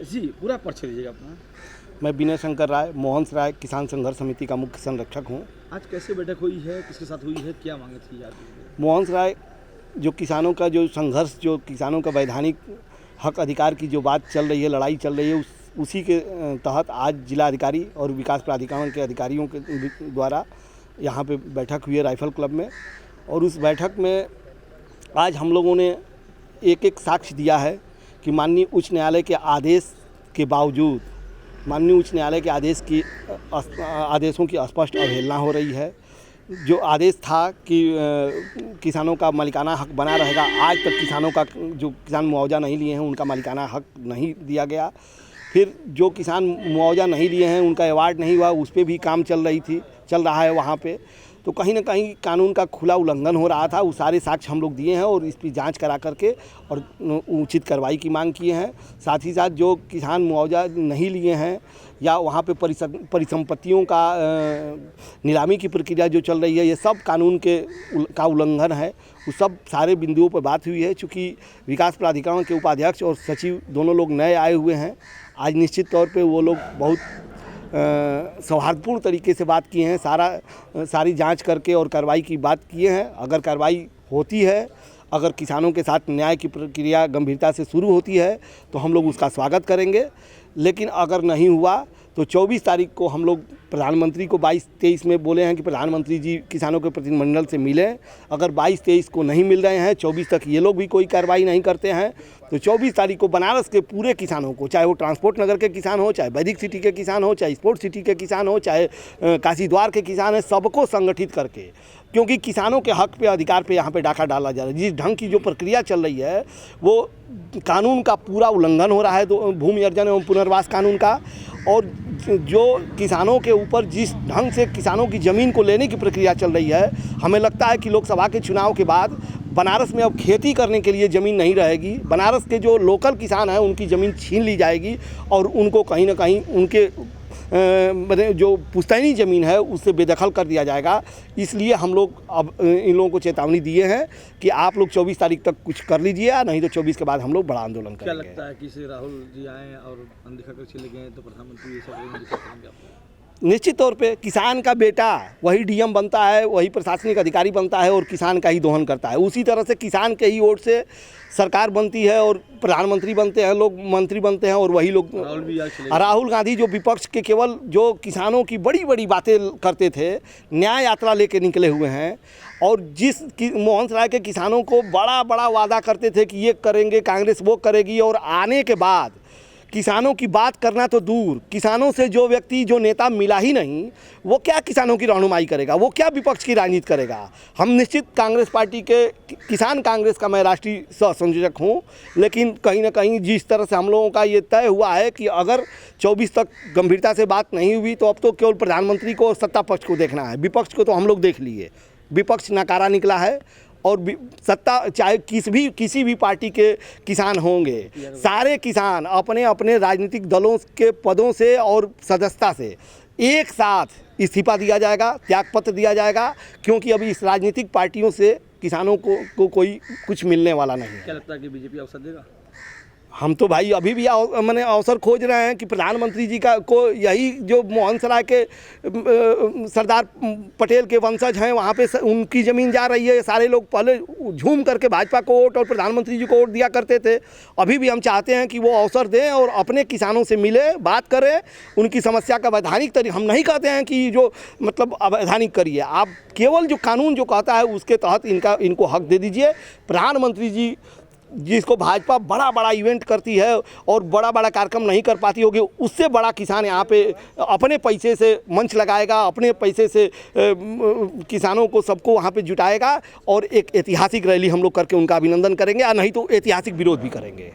जी पूरा परिचय दीजिएगा अपना। मैं विनय शंकर राय, मोहन राय किसान संघर्ष समिति का मुख्य संरक्षक हूँ। आज कैसे बैठक हुई है, किसके साथ हुई है, क्या मांगे थी आज? मोहन राय जो किसानों का जो संघर्ष, जो किसानों का वैधानिक हक अधिकार की जो बात चल रही है, लड़ाई चल रही है, उसी के तहत आज जिला अधिकारी और विकास प्राधिकरण के अधिकारियों के द्वारा यहाँ पे बैठक हुई है राइफल क्लब में। और उस बैठक में आज हम लोगों ने एक एक साक्ष्य दिया है कि माननीय उच्च न्यायालय के आदेश के बावजूद, माननीय उच्च न्यायालय के आदेशों की स्पष्ट अवहेलना हो रही है। जो आदेश था कि किसानों का मालिकाना हक बना रहेगा, आज तक किसानों का जो किसान मुआवजा नहीं लिए हैं उनका मालिकाना हक नहीं दिया गया। फिर जो किसान मुआवजा नहीं लिए हैं उनका अवार्ड नहीं हुआ, उस पर भी काम चल रहा है वहाँ पे। तो कहीं ना कहीं कानून का खुला उल्लंघन हो रहा था। वो सारे साक्ष्य हम लोग दिए हैं और इस पर जांच करा करके और उचित कार्रवाई की मांग किए हैं। साथ ही साथ जो किसान मुआवजा नहीं लिए हैं या वहाँ पे परिसंपत्तियों का नीलामी की प्रक्रिया जो चल रही है, ये सब कानून का उल्लंघन है। उस सब सारे बिंदुओं पर बात हुई है। चूँकि विकास प्राधिकरण के उपाध्यक्ष और सचिव दोनों लोग नए आए हुए हैं, आज निश्चित तौर पे वो लोग बहुत सौहार्दपूर्ण तरीके से बात किए हैं, सारी जांच करके और कार्रवाई की बात किए हैं। अगर कार्रवाई होती है, अगर किसानों के साथ न्याय की प्रक्रिया गंभीरता से शुरू होती है तो हम लोग उसका स्वागत करेंगे। लेकिन अगर नहीं हुआ तो 24 तारीख को हम लोग प्रधानमंत्री को 22-23 में बोले हैं कि प्रधानमंत्री जी किसानों के प्रतिनिधिमंडल से मिलें। अगर 22-23 को नहीं मिल रहे हैं, 24 तक ये लोग भी कोई कार्रवाई नहीं करते हैं, तो 24 तारीख को बनारस के पूरे किसानों को, चाहे वो ट्रांसपोर्ट नगर के किसान हो, चाहे वैदिक सिटी के किसान हो, चाहे स्पोर्ट्स सिटी के किसान हो, चाहे काशी द्वार के किसान हैं, सबको संगठित करके, क्योंकि किसानों के हक पे, अधिकार पे यहाँ पे डाका डाला जा रहा है। जिस ढंग की जो प्रक्रिया चल रही है वो कानून का पूरा उल्लंघन हो रहा है, तो भूमि अर्जन एवं पुनर्वास कानून का। और जो किसानों के ऊपर जिस ढंग से किसानों की ज़मीन को लेने की प्रक्रिया चल रही है, हमें लगता है कि लोकसभा के चुनाव के बाद बनारस में अब खेती करने के लिए ज़मीन नहीं रहेगी। बनारस के जो लोकल किसान हैं उनकी ज़मीन छीन ली जाएगी और उनको कहीं ना कहीं उनके जो पुश्तैनी ज़मीन है उससे बेदखल कर दिया जाएगा। इसलिए हम लोग अब इन लोगों को चेतावनी दिए हैं कि आप लोग 24 तारीख तक कुछ कर लीजिए, नहीं तो 24 के बाद हम लोग बड़ा आंदोलन करेंगे। क्या लगता है कि राहुल जी आए और अनदेखा कर चले गए तो प्रधानमंत्री ये सब अनदेखा करेंगे आपको? निश्चित तौर पे किसान का बेटा वही डीएम बनता है, वही प्रशासनिक अधिकारी बनता है और किसान का ही दोहन करता है। उसी तरह से किसान के ही वोट से सरकार बनती है और प्रधानमंत्री बनते हैं, लोग मंत्री बनते हैं और वही लोग। राहुल गांधी जो विपक्ष के केवल जो किसानों की बड़ी बड़ी बातें करते थे, न्याय यात्रा लेके निकले हुए हैं। और जिस मोहन राय के किसानों को बड़ा बड़ा वादा करते थे कि ये करेंगे, कांग्रेस वो करेगी, और आने के बाद किसानों की बात करना तो दूर, किसानों से जो व्यक्ति, जो नेता मिला ही नहीं, वो क्या किसानों की रहनुमाई करेगा, वो क्या विपक्ष की राजनीति करेगा। हम निश्चित कांग्रेस पार्टी के, किसान कांग्रेस का मैं राष्ट्रीय सह संयोजक हूँ, लेकिन कहीं ना कहीं जिस तरह से हम लोगों का ये तय हुआ है कि अगर 24 तक गंभीरता से बात नहीं हुई तो अब तो केवल प्रधानमंत्री को और सत्ता पक्ष को देखना है। विपक्ष को तो हम लोग देख लिए, विपक्ष नकारा निकला है। और सत्ता चाहे किसी भी पार्टी के किसान होंगे, सारे किसान अपने अपने राजनीतिक दलों के पदों से और सदस्यता से एक साथ इस्तीफा दिया जाएगा, त्यागपत्र दिया जाएगा, क्योंकि अभी इस राजनीतिक पार्टियों से किसानों को कोई कुछ मिलने वाला नहीं है। क्या लगता है कि बीजेपी अवसर देगा? हम तो भाई अभी भी मैंने अवसर खोज रहे हैं कि प्रधानमंत्री जी को यही जो मोहन राय के सरदार पटेल के वंशज हैं वहाँ पे उनकी ज़मीन जा रही है। सारे लोग पहले झूम करके भाजपा को वोट और प्रधानमंत्री जी को वोट दिया करते थे। अभी भी हम चाहते हैं कि वो अवसर दें और अपने किसानों से मिले, बात करें, उनकी समस्या का वैधानिक तरीका। हम नहीं कहते हैं कि जो मतलब अवैधानिक करिए, आप केवल जो कानून जो कहता है उसके तहत इनको हक दे दीजिए। प्रधानमंत्री जी जिसको भाजपा बड़ा बड़ा इवेंट करती है और बड़ा बड़ा कार्यक्रम नहीं कर पाती होगी, उससे बड़ा किसान यहाँ पे अपने पैसे से मंच लगाएगा, अपने पैसे से किसानों को सबको वहाँ पे जुटाएगा और एक ऐतिहासिक रैली हम लोग करके उनका अभिनंदन करेंगे, या नहीं तो ऐतिहासिक विरोध भी करेंगे।